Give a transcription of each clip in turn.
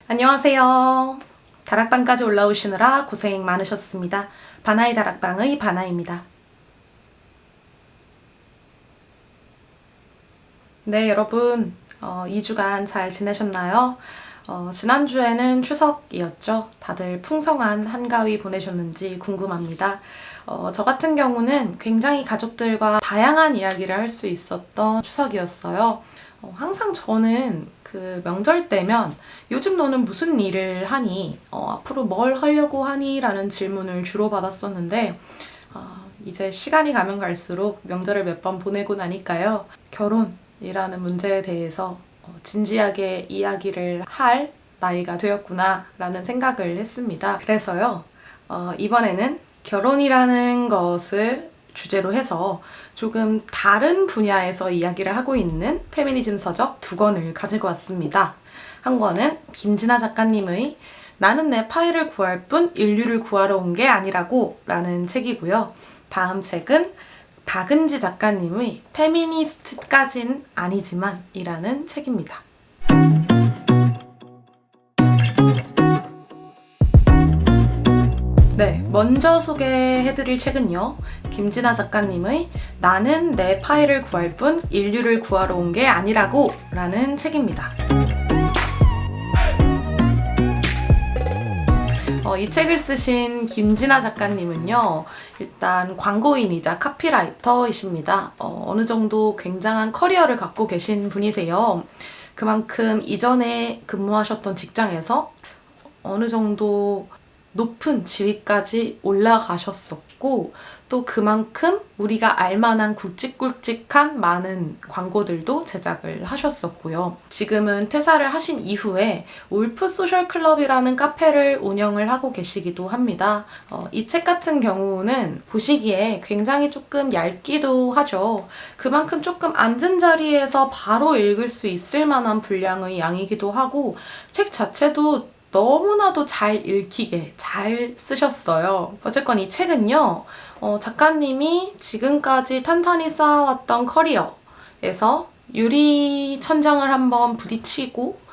안녕하세요. 다락방까지 올라오시느라 고생 많으셨습니다. 바나이 다락방의 바나입니다. 네, 여러분 2주간 잘 지내셨나요? 지난주에는 추석이었죠. 다들 풍성한 한가위 보내셨는지 궁금합니다. 저 같은 경우는 굉장히 가족들과 다양한 이야기를 할 수 있었던 추석이었어요. 항상 저는 그 명절 때면 요즘 너는 무슨 일을 하니? 앞으로 뭘 하려고 하니? 라는 질문을 주로 받았었는데 이제 시간이 가면 갈수록 명절을 몇 번 보내고 나니까요. 결혼이라는 문제에 대해서 진지하게 이야기를 할 나이가 되었구나 라는 생각을 했습니다. 그래서요. 이번에는 결혼이라는 것을 주제로 해서 조금 다른 분야에서 이야기를 하고 있는 페미니즘 서적 2권을 가지고 왔습니다. 한 권은 김진아 작가님의 나는 내 파일을 구할 뿐 인류를 구하러 온 게 아니라고 라는 책이고요. 다음 책은 박은지 작가님의 페미니스트까진 아니지만 이라는 책입니다. 네, 먼저 소개해드릴 책은요. 김진아 작가님의 나는 내 파일을 구할 뿐 인류를 구하러 온 게 아니라고 라는 책입니다. 이 책을 쓰신 김진아 작가님은요. 일단 광고인이자 카피라이터이십니다. 어느 정도 굉장한 커리어를 갖고 계신 분이세요. 그만큼 이전에 근무하셨던 직장에서 어느 정도 높은 지위까지 올라가셨었고 또 그만큼 우리가 알만한 굵직굵직한 많은 광고들도 제작을 하셨었고요. 지금은 퇴사를 하신 이후에 울프 소셜 클럽이라는 카페를 운영을 하고 계시기도 합니다. 이 책 같은 경우는 보시기에 굉장히 조금 얇기도 하죠. 그만큼 조금 앉은 자리에서 바로 읽을 수 있을 만한 분량의 양이기도 하고 책 자체도 너무나도 잘 읽히게 잘 쓰셨어요. 어쨌건 이 책은요. 작가님이 지금까지 탄탄히 쌓아왔던 커리어에서 유리천장을 한번 부딪히고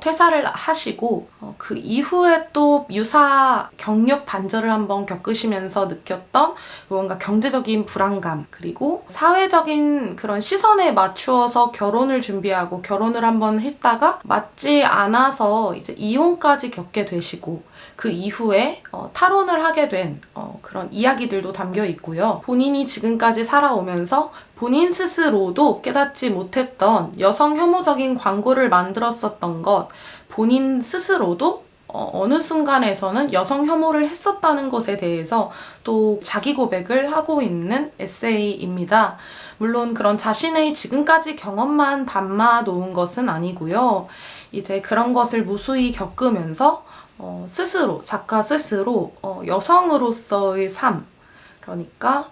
퇴사를 하시고 그 이후에 또 유사 경력 단절을 한번 겪으시면서 느꼈던 뭔가 경제적인 불안감 그리고 사회적인 그런 시선에 맞추어서 결혼을 준비하고 결혼을 한번 했다가 맞지 않아서 이제 이혼까지 겪게 되시고 그 이후에 탈혼을 하게 된 그런 이야기들도 담겨 있고요. 본인이 지금까지 살아오면서 본인 스스로도 깨닫지 못했던 여성 혐오적인 광고를 만들었었던 것, 본인 스스로도 어느 순간에서는 여성 혐오를 했었다는 것에 대해서 또 자기 고백을 하고 있는 에세이입니다. 물론 그런 자신의 지금까지 경험만 담아 놓은 것은 아니고요. 이제 그런 것을 무수히 겪으면서 스스로, 작가 스스로 여성으로서의 삶, 그러니까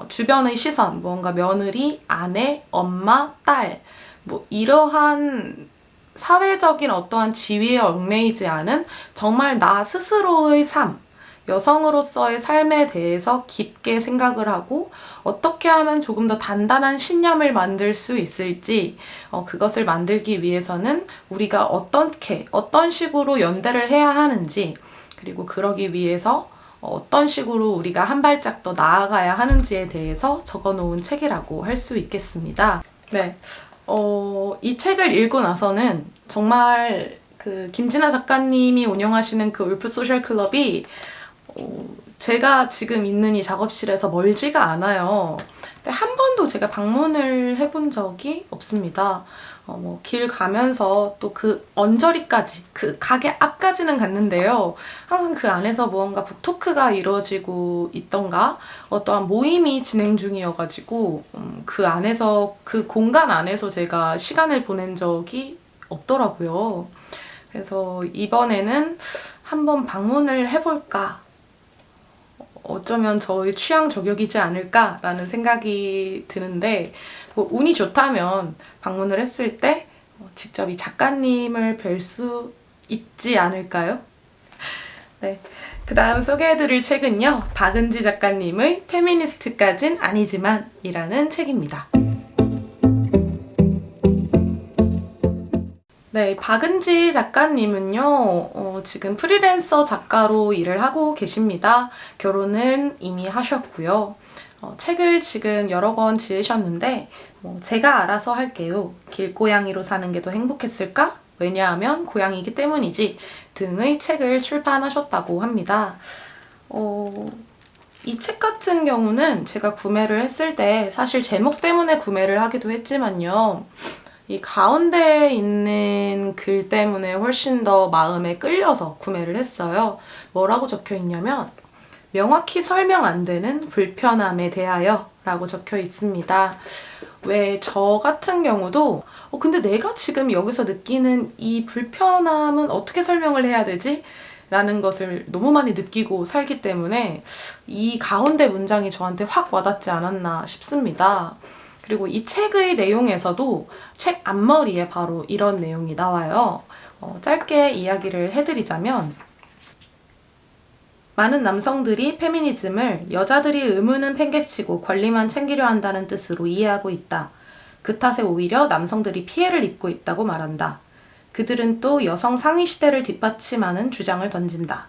주변의 시선, 뭔가 며느리, 아내, 엄마, 딸, 뭐 이러한 사회적인 어떠한 지위에 얽매이지 않은 정말 나 스스로의 삶, 여성으로서의 삶에 대해서 깊게 생각을 하고 어떻게 하면 조금 더 단단한 신념을 만들 수 있을지 그것을 만들기 위해서는 우리가 어떻게, 어떤 식으로 연대를 해야 하는지 그리고 그러기 위해서 어떤 식으로 우리가 한 발짝 더 나아가야 하는지에 대해서 적어놓은 책이라고 할 수 있겠습니다. 네, 이 책을 읽고 나서는 정말 그 김진아 작가님이 운영하시는 그 울프 소셜 클럽이 제가 지금 있는 이 작업실에서 멀지가 않아요. 근데 한 번도 제가 방문을 해본 적이 없습니다. 길 가면서 또 그 언저리까지, 그 가게 앞까지는 갔는데요. 항상 그 안에서 무언가 북토크가 이루어지고 있던가 어떠한 모임이 진행 중이어가지고 그 안에서, 그 공간 안에서 제가 시간을 보낸 적이 없더라고요. 그래서 이번에는 한번 방문을 해볼까? 어쩌면 저의 취향 저격이지 않을까라는 생각이 드는데 뭐 운이 좋다면 방문을 했을 때 직접 이 작가님을 뵐 수 있지 않을까요? 네, 그 다음 소개해드릴 책은요. 박은지 작가님의 페미니스트까진 아니지만 이라는 책입니다. 네, 박은지 작가님은요, 지금 프리랜서 작가로 일을 하고 계십니다. 결혼은 이미 하셨고요. 책을 지금 여러 권 지으셨는데, 제가 알아서 할게요. 길고양이로 사는 게 더 행복했을까? 왜냐하면 고양이기 때문이지. 등의 책을 출판하셨다고 합니다. 이 책 같은 경우는 제가 구매를 했을 때 사실 제목 때문에 구매를 하기도 했지만요. 이 가운데에 있는 글 때문에 훨씬 더 마음에 끌려서 구매를 했어요. 뭐라고 적혀 있냐면 명확히 설명 안 되는 불편함에 대하여 라고 적혀 있습니다. 왜 저 같은 경우도 근데 내가 지금 여기서 느끼는 이 불편함은 어떻게 설명을 해야 되지? 라는 것을 너무 많이 느끼고 살기 때문에 이 가운데 문장이 저한테 확 와닿지 않았나 싶습니다. 그리고 이 책의 내용에서도 책 앞머리에 바로 이런 내용이 나와요. 짧게 이야기를 해드리자면 많은 남성들이 페미니즘을 여자들이 의무는 팽개치고 권리만 챙기려 한다는 뜻으로 이해하고 있다. 그 탓에 오히려 남성들이 피해를 입고 있다고 말한다. 그들은 또 여성 상위 시대를 뒷받침하는 주장을 던진다.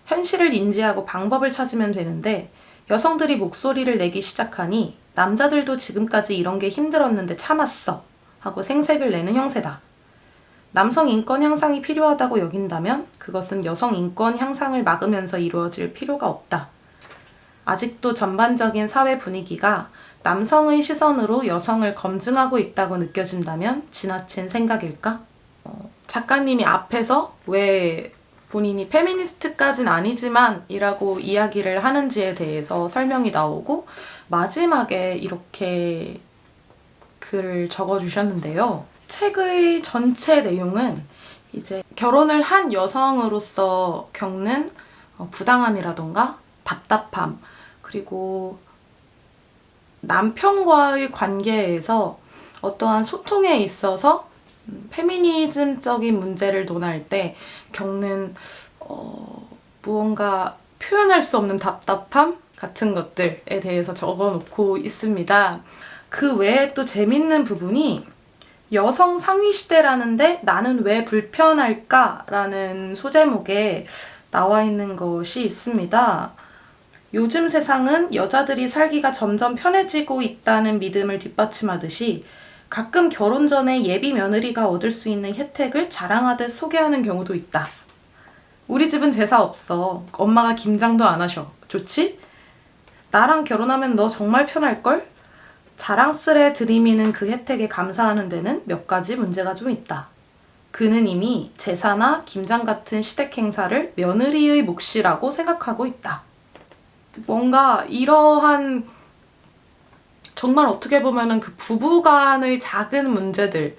현실을 인지하고 방법을 찾으면 되는데 여성들이 목소리를 내기 시작하니 남자들도 지금까지 이런 게 힘들었는데 참았어 하고 생색을 내는 형세다. 남성 인권 향상이 필요하다고 여긴다면 그것은 여성 인권 향상을 막으면서 이루어질 필요가 없다. 아직도 전반적인 사회 분위기가 남성의 시선으로 여성을 검증하고 있다고 느껴진다면 지나친 생각일까? 작가님이 앞에서 왜 본인이 페미니스트까진 아니지만 이라고 이야기를 하는지에 대해서 설명이 나오고 마지막에 이렇게 글을 적어주셨는데요. 책의 전체 내용은 이제 결혼을 한 여성으로서 겪는 부당함이라던가 답답함, 그리고 남편과의 관계에서 어떠한 소통에 있어서 페미니즘적인 문제를 논할 때 겪는 무언가 표현할 수 없는 답답함 같은 것들에 대해서 적어놓고 있습니다. 그 외에 또 재밌는 부분이 여성 상위 시대라는데 나는 왜 불편할까? 라는 소제목에 나와 있는 것이 있습니다. 요즘 세상은 여자들이 살기가 점점 편해지고 있다는 믿음을 뒷받침하듯이 가끔 결혼 전에 예비 며느리가 얻을 수 있는 혜택을 자랑하듯 소개하는 경우도 있다. 우리 집은 제사 없어. 엄마가 김장도 안 하셔. 좋지? 나랑 결혼하면 너 정말 편할걸? 자랑스레 들이미는 그 혜택에 감사하는 데는 몇 가지 문제가 좀 있다. 그는 이미 제사나 김장 같은 시댁 행사를 며느리의 몫이라고 생각하고 있다. 뭔가 이러한 정말 어떻게 보면은 그 부부간의 작은 문제들,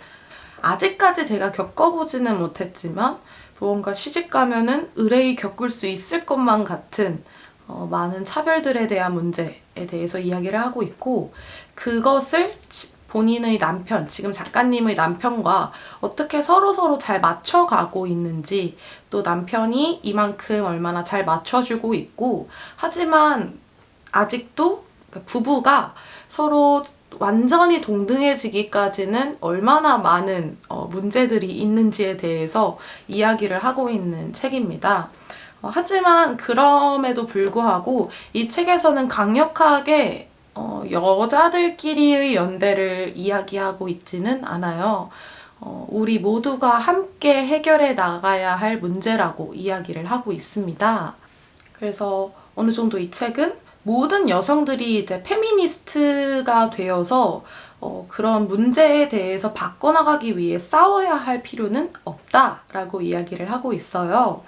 아직까지 제가 겪어보지는 못했지만 무언가 시집 가면은 의뢰이 겪을 수 있을 것만 같은 많은 차별들에 대한 문제에 대해서 이야기를 하고 있고, 그것을 본인의 남편, 지금 작가님의 남편과 어떻게 서로서로 잘 맞춰가고 있는지, 또 남편이 이만큼 얼마나 잘 맞춰주고 있고, 하지만 아직도 부부가 서로 완전히 동등해지기까지는 얼마나 많은 문제들이 있는지에 대해서 이야기를 하고 있는 책입니다. 하지만 그럼에도 불구하고 이 책에서는 강력하게 여자들끼리의 연대를 이야기하고 있지는 않아요. 우리 모두가 함께 해결해 나가야 할 문제라고 이야기를 하고 있습니다. 그래서 어느 정도 이 책은 모든 여성들이 이제 페미니스트가 되어서 그런 문제에 대해서 바꿔나가기 위해 싸워야 할 필요는 없다라고 이야기를 하고 있어요.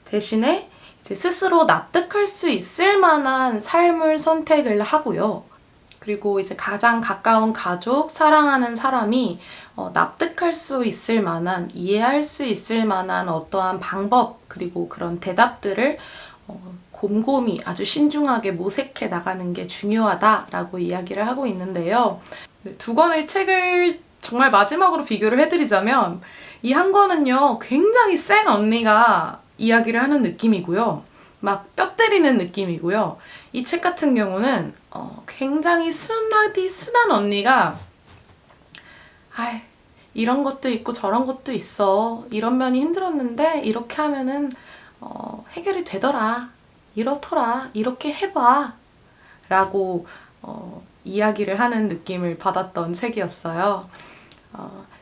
대신에 이제 스스로 납득할 수 있을 만한 삶을 선택을 하고요. 그리고 이제 가장 가까운 가족, 사랑하는 사람이 납득할 수 있을 만한, 이해할 수 있을 만한 어떠한 방법, 그리고 그런 대답들을 곰곰이 아주 신중하게 모색해 나가는 게 중요하다라고 이야기를 하고 있는데요. 두 권의 책을 정말 마지막으로 비교를 해드리자면 이 한 권은요, 굉장히 센 언니가 이야기를 하는 느낌이고요. 막 뼈 때리는 느낌이고요. 이 책 같은 경우는 굉장히 순한 언니가 이런 것도 있고 저런 것도 있어. 이런 면이 힘들었는데 이렇게 하면은 해결이 되더라. 이렇더라. 이렇게 해봐. 라고 이야기를 하는 느낌을 받았던 책이었어요.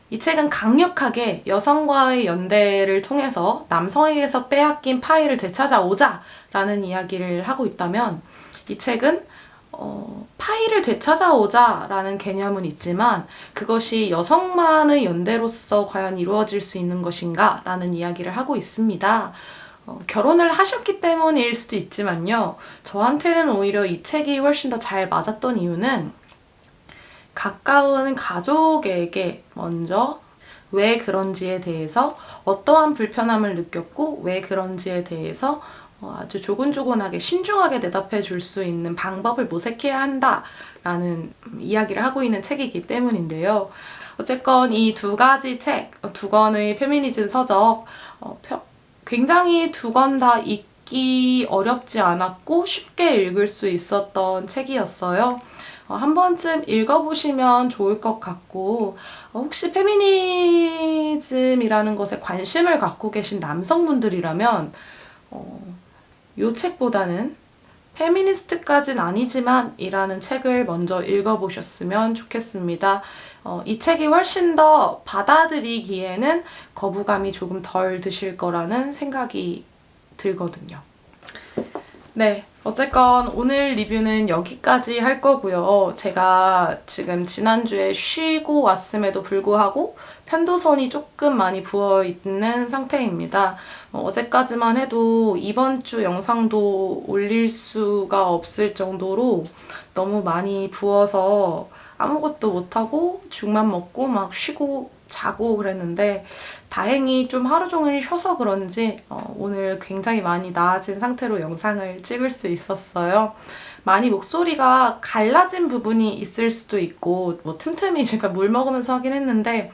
이 책은 강력하게 여성과의 연대를 통해서 남성에게서 빼앗긴 파이를 되찾아오자 라는 이야기를 하고 있다면, 이 책은 파이를 되찾아오자 라는 개념은 있지만 그것이 여성만의 연대로서 과연 이루어질 수 있는 것인가 라는 이야기를 하고 있습니다. 결혼을 하셨기 때문일 수도 있지만요, 저한테는 오히려 이 책이 훨씬 더 잘 맞았던 이유는 가까운 가족에게 먼저 왜 그런지에 대해서, 어떠한 불편함을 느꼈고 왜 그런지에 대해서 아주 조곤조곤하게 신중하게 대답해 줄 수 있는 방법을 모색해야 한다라는 이야기를 하고 있는 책이기 때문인데요. 어쨌건 이 두 가지 책, 두 권의 페미니즘 서적, 굉장히 두 권 다 읽기 어렵지 않았고 쉽게 읽을 수 있었던 책이었어요. 한 번쯤 읽어보시면 좋을 것 같고, 혹시 페미니즘이라는 것에 관심을 갖고 계신 남성분들이라면 이 책보다는 페미니스트까진 아니지만 이라는 책을 먼저 읽어보셨으면 좋겠습니다. 이 책이 훨씬 더 받아들이기에는 거부감이 조금 덜 드실 거라는 생각이 들거든요. 네, 어쨌건 오늘 리뷰는 여기까지 할 거고요. 제가 지금 지난주에 쉬고 왔음에도 불구하고 편도선이 조금 많이 부어있는 상태입니다. 어제까지만 해도 이번 주 영상도 올릴 수가 없을 정도로 너무 많이 부어서 아무것도 못하고 죽만 먹고 막 쉬고 자고 그랬는데, 다행히 좀 하루 종일 쉬어서 그런지 오늘 굉장히 많이 나아진 상태로 영상을 찍을 수 있었어요. 많이 목소리가 갈라진 부분이 있을 수도 있고, 뭐 틈틈이 제가 물 먹으면서 하긴 했는데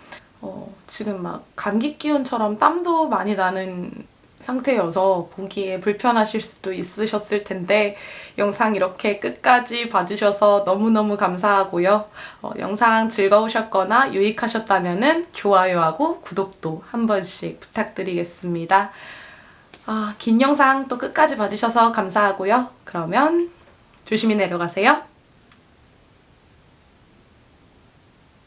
지금 막 감기 기운처럼 땀도 많이 나는 상태여서 보기에 불편하실 수도 있으셨을 텐데, 영상 이렇게 끝까지 봐주셔서 너무너무 감사하고요. 영상 즐거우셨거나 유익하셨다면 좋아요하고 구독도 한 번씩 부탁드리겠습니다. 긴 영상 또 끝까지 봐주셔서 감사하고요. 그러면 조심히 내려가세요.